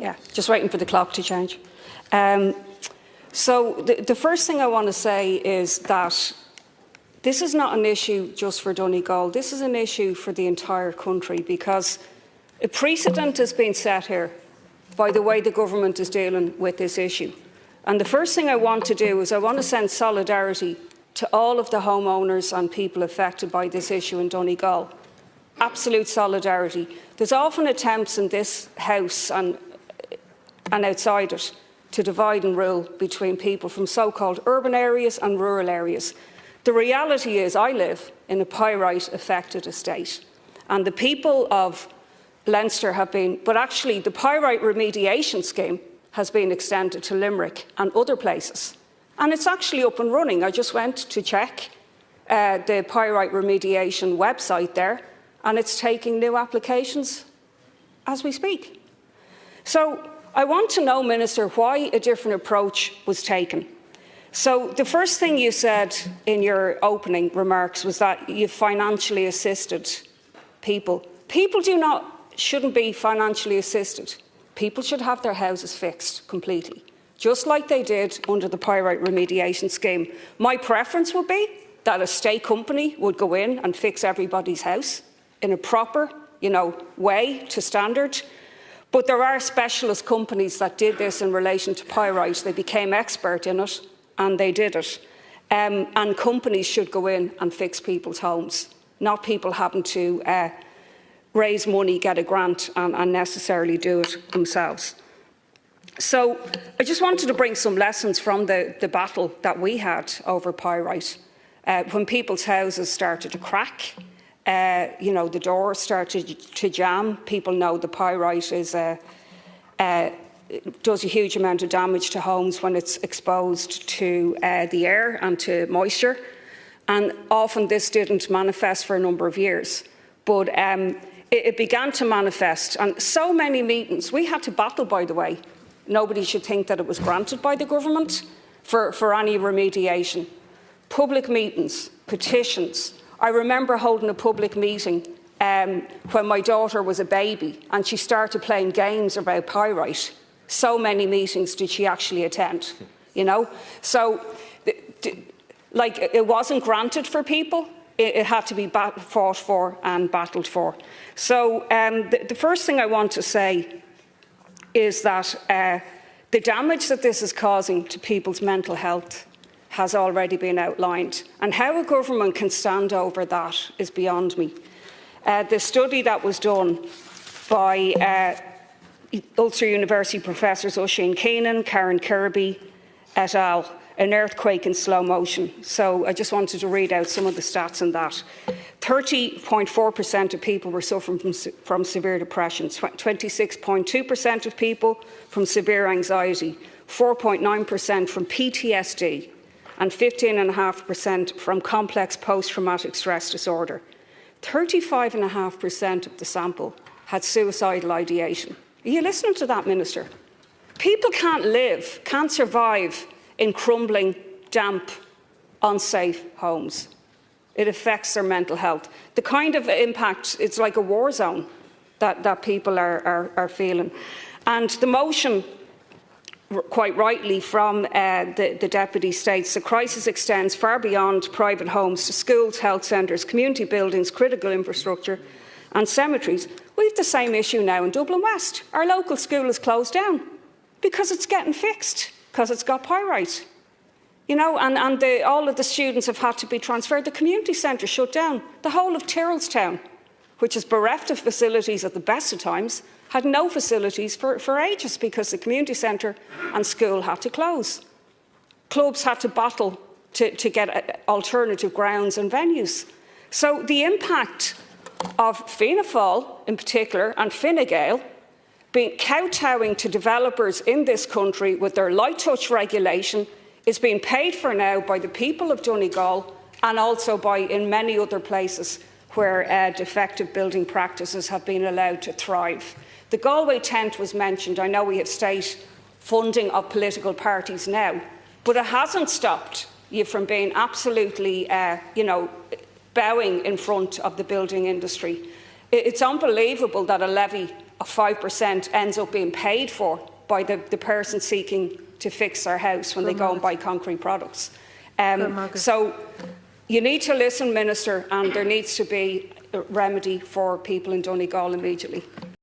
Yeah, just waiting for the clock to change. So the first thing I want to say is that this is not an issue just for Donegal. This is an issue for the entire country, because a precedent has been set here by the way the government is dealing with this issue. And the first thing I want to do is I want to send solidarity to all of the homeowners and people affected by this issue in Donegal. Absolute solidarity. There's often attempts in this House and outside it to divide and rule between people from so-called urban areas and rural areas. The reality is I live in a pyrite-affected estate, and the people of Leinster have been, but actually the pyrite remediation scheme has been extended to Limerick and other places. And it's actually up and running. I just went to check the pyrite remediation website there, and it's taking new applications as we speak. So I want to know, Minister, why a different approach was taken. So the first thing you said in your opening remarks was that you financially assisted people. People shouldn't be financially assisted. People should have their houses fixed completely, just like they did under the pyrite remediation scheme. My preference would be that a state company would go in and fix everybody's house in a proper, way to standard. But there are specialist companies that did this in relation to pyrite. They became expert in it, and they did it. And companies should go in and fix people's homes, not people having to raise money, get a grant, and necessarily do it themselves. So I just wanted to bring some lessons from the battle that we had over pyrite. When people's houses started to crack, the doors started to jam. People know the pyrite does a huge amount of damage to homes when it's exposed to the air and to moisture. And often this didn't manifest for a number of years. But it began to manifest. And so many meetings, we had to battle, by the way. Nobody should think that it was granted by the government for any remediation. Public meetings, petitions. I remember holding a public meeting when my daughter was a baby and she started playing games about pyrite. So many meetings did she actually attend, So, it wasn't granted for people. It had to be fought for and battled for. So the first thing I want to say is that the damage that this is causing to people's mental health has already been outlined. And how a government can stand over that is beyond me. The study that was done by Ulster University professors Oisin Keenan, Karen Kirby et al., an earthquake in slow motion. So I just wanted to read out some of the stats on that. 30.4% of people were suffering from severe depression, 26.2% of people from severe anxiety, 4.9% from PTSD, and 15.5% from complex post-traumatic stress disorder. 35.5% of the sample had suicidal ideation. Are you listening to that, Minister? People can't survive in crumbling, damp, unsafe homes. It affects their mental health. The kind of impact, it's like a war zone that people are feeling. And the motion, quite rightly, from the Deputy states, the crisis extends far beyond private homes to schools, health centres, community buildings, critical infrastructure and cemeteries. We have the same issue now in Dublin West. Our local school is closed down because it's getting fixed, because it's got pyrite. All of the students have had to be transferred. The community centre shut down. The whole of Tyrrellstown, which is bereft of facilities at the best of times, had no facilities for ages because the community centre and school had to close. Clubs had to battle to get alternative grounds and venues. So the impact of Fianna Fáil in particular and Fine Gael being kowtowing to developers in this country with their light touch regulation is being paid for now by the people of Donegal and also in many other places where defective building practices have been allowed to thrive. The Galway tent was mentioned. I know we have state funding of political parties now, but it hasn't stopped you from being absolutely, bowing in front of the building industry. It's unbelievable that a levy of 5% ends up being paid for by the person seeking to fix their house when they go and buy concrete products. So you need to listen, Minister, and there needs to be a remedy for people in Donegal immediately.